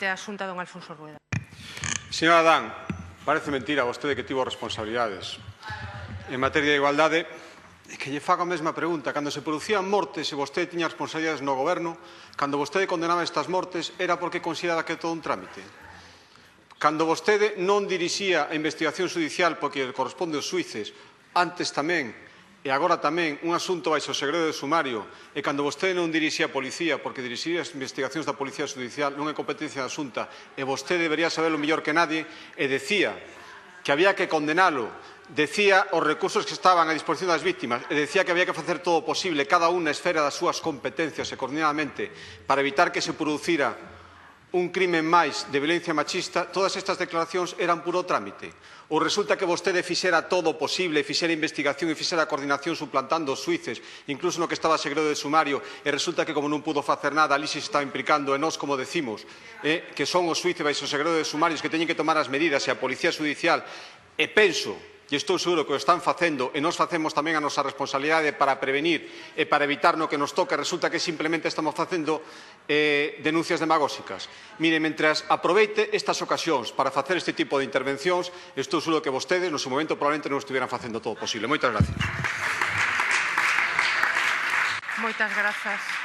a Xunta, don Alfonso Rueda. Señora Adán, parece mentira vostede que tivo responsabilidades en materia de igualdade e que lle faga a mesma pregunta. Cando se producían mortes e vostede tiña responsabilidades no goberno, cando vostede condenaba estas mortes era porque consideraba que é todo un trámite. Cando vostede non dirixía a investigación judicial porque corresponde aos xuíces, antes tamén e agora tamén un asunto baixo o segredo de sumario, e cando vostede non dirixía a policía porque dirixía as investigacións da Policía Judicial non é competencia da Xunta e vostede debería sabelo mellor que nadie, e decía que había que condenalo, decía os recursos que estaban a disposición das víctimas e decía que había que facer todo o posible, cada unha esfera das súas competencias e coordinadamente para evitar que se producira un crimen máis de violencia machista, todas estas declaracións eran puro trámite? Ou resulta que vostede fixera todo o posible, fixera investigación e fixera coordinación suplantando os xuíces, incluso no que estaba segredo de sumario, e resulta que como non pudo facer nada, ali se estaba implicando, e nós, como decimos, que son os xuíces baixo o segredo de sumarios que teñen que tomar as medidas, e a Policía Judicial, e penso, e estou seguro que o están facendo, e nós facemos tamén a nosa responsabilidade para prevenir e para evitar no que nos toque, resulta que simplemente estamos facendo denuncias demagóxicas. Mire, mentras aproveite estas ocasións para facer este tipo de intervencións, estou seguro que vostedes no seu momento probablemente non estuveran facendo todo o posible. Moitas gracias. Moitas grazas.